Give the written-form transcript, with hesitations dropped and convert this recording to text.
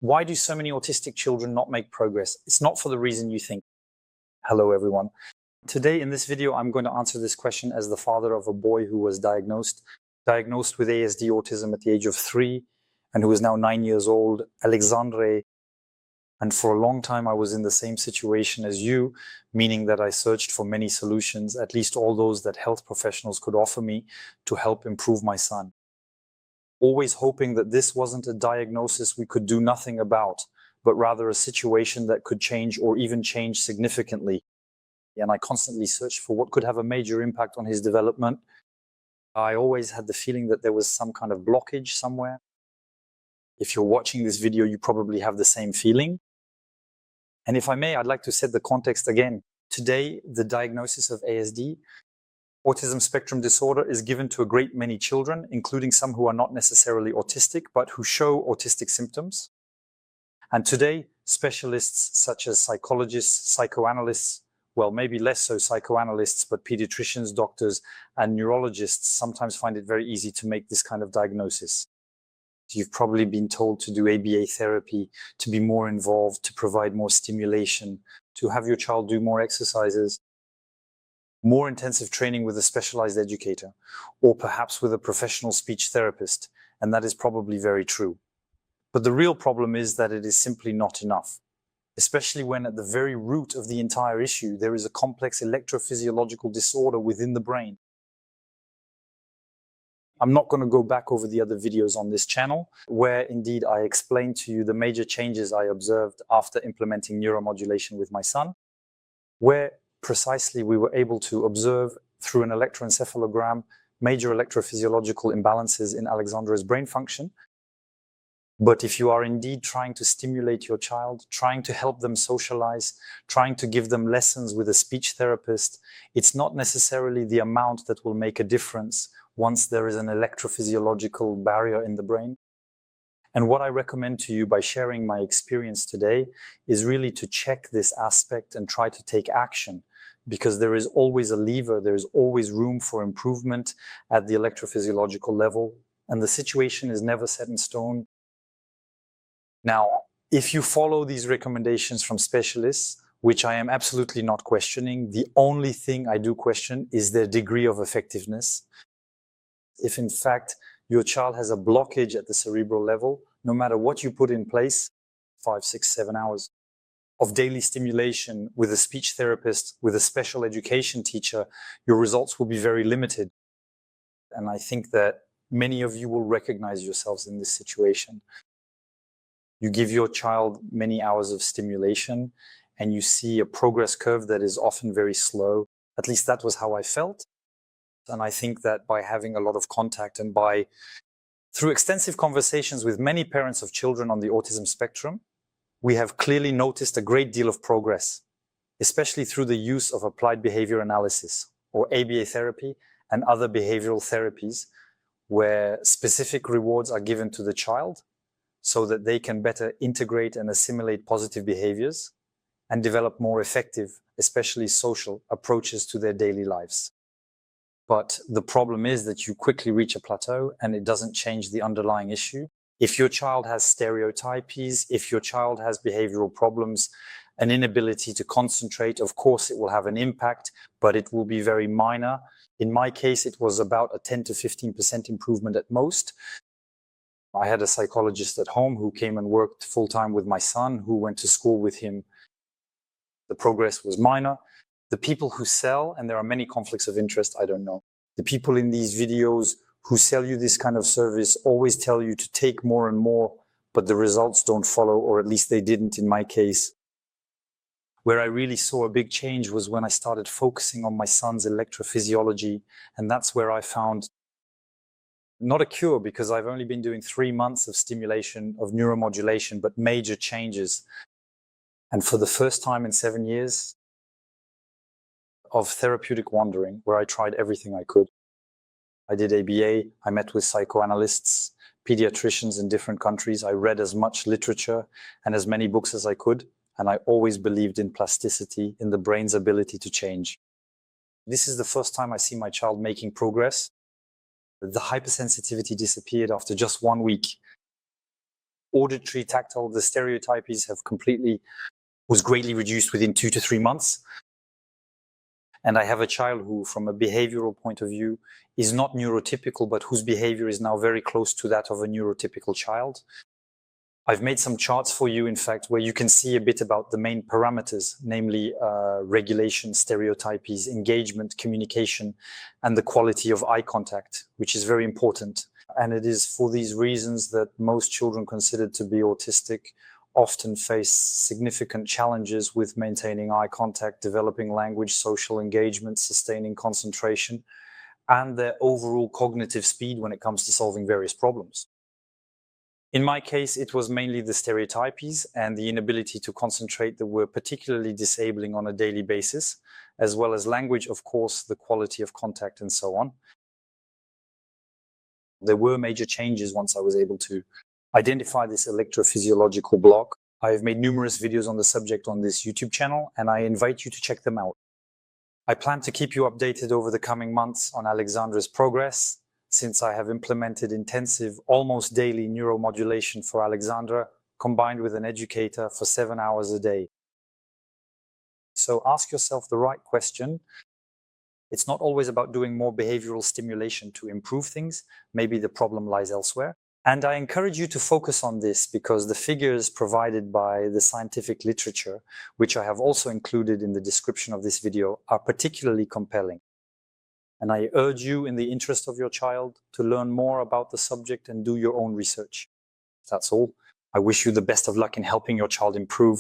Why do so many autistic children not make progress? It's not for the reason you think. Hello, everyone. Today in this video, I'm going to answer this question as the father of a boy who was diagnosed with ASD autism at the age of 3 and who is now 9 years old, Alexandre. And for a long time, I was in the same situation as you, meaning that I searched for many solutions, at least all those that health professionals could offer me to help improve my son. Always hoping that this wasn't a diagnosis we could do nothing about, but rather a situation that could change or even change significantly. And I constantly searched for what could have a major impact on his development. I always had the feeling that there was some kind of blockage somewhere. If you're watching this video, you probably have the same feeling. And if I may, I'd like to set the context again. Today, the diagnosis of ASD, autism spectrum disorder, is given to a great many children, including some who are not necessarily autistic, but who show autistic symptoms. And today, specialists such as psychologists, psychoanalysts, well, maybe less so psychoanalysts, but pediatricians, doctors, and neurologists sometimes find it very easy to make this kind of diagnosis. You've probably been told to do ABA therapy, to be more involved, to provide more stimulation, to have your child do more exercises, more intensive training with a specialized educator, or perhaps with a professional speech therapist, and that is probably very true. But the real problem is that it is simply not enough, especially when at the very root of the entire issue, there is a complex electrophysiological disorder within the brain. I'm not going to go back over the other videos on this channel, where indeed I explained to you the major changes I observed after implementing neuromodulation with my son, where precisely we were able to observe through an electroencephalogram major electrophysiological imbalances in Alexandre's brain function. But if you are indeed trying to stimulate your child, trying to help them socialize, trying to give them lessons with a speech therapist, it's not necessarily the amount that will make a difference once there is an electrophysiological barrier in the brain. And what I recommend to you by sharing my experience today is really to check this aspect and try to take action, because there is always a lever, there is always room for improvement at the electrophysiological level, and the situation is never set in stone. Now, if you follow these recommendations from specialists, which I am absolutely not questioning, the only thing I do question is their degree of effectiveness. If in fact your child has a blockage at the cerebral level, no matter what you put in place, 5, 6, 7 hours of daily stimulation with a speech therapist, with a special education teacher, your results will be very limited. And I think that many of you will recognize yourselves in this situation. You give your child many hours of stimulation and you see a progress curve that is often very slow. At least that was how I felt. And I think that by having a lot of contact and through extensive conversations with many parents of children on the autism spectrum, we have clearly noticed a great deal of progress, especially through the use of applied behavior analysis, or ABA therapy, and other behavioral therapies, where specific rewards are given to the child so that they can better integrate and assimilate positive behaviors and develop more effective, especially social, approaches to their daily lives. But the problem is that you quickly reach a plateau and it doesn't change the underlying issue. If your child has stereotypies, if your child has behavioral problems, an inability to concentrate, of course it will have an impact, but it will be very minor. In my case, it was about a 10 to 15% improvement at most. I had a psychologist at home who came and worked full-time with my son, who went to school with him. The progress was minor. The people who sell, and there are many conflicts of interest, I don't know. The people in these videos who sell you this kind of service always tell you to take more and more, but the results don't follow, or at least they didn't in my case. Where I really saw a big change was when I started focusing on my son's electrophysiology, and that's where I found not a cure, because I've only been doing 3 months of stimulation, of neuromodulation, but major changes. And for the first time in 7 years, of therapeutic wandering, where I tried everything I could. I did ABA, I met with psychoanalysts, pediatricians in different countries. I read as much literature and as many books as I could. And I always believed in plasticity, in the brain's ability to change. This is the first time I see my child making progress. The hypersensitivity disappeared after just 1 week. auditory, tactile, the stereotypes was greatly reduced within 2 to 3 months. And I have a child who, from a behavioral point of view, is not neurotypical, but whose behavior is now very close to that of a neurotypical child. I've made some charts for you, in fact, where you can see a bit about the main parameters, namely regulation, stereotypes, engagement, communication, and the quality of eye contact, which is very important. And it is for these reasons that most children considered to be autistic often face significant challenges with maintaining eye contact, developing language, social engagement, sustaining concentration, and their overall cognitive speed when it comes to solving various problems. In my case, it was mainly the stereotypes and the inability to concentrate that were particularly disabling on a daily basis, as well as language, of course, the quality of contact and so on. There were major changes once I was able to identify this electrophysiological block. I have made numerous videos on the subject on this YouTube channel, and I invite you to check them out. I plan to keep you updated over the coming months on Alexandre's progress, since I have implemented intensive, almost daily neuromodulation for Alexandre, combined with an educator for 7 hours a day. So ask yourself the right question. It's not always about doing more behavioral stimulation to improve things. Maybe the problem lies elsewhere. And I encourage you to focus on this because the figures provided by the scientific literature, which I have also included in the description of this video, are particularly compelling. And I urge you, in the interest of your child, to learn more about the subject and do your own research. That's all. I wish you the best of luck in helping your child improve.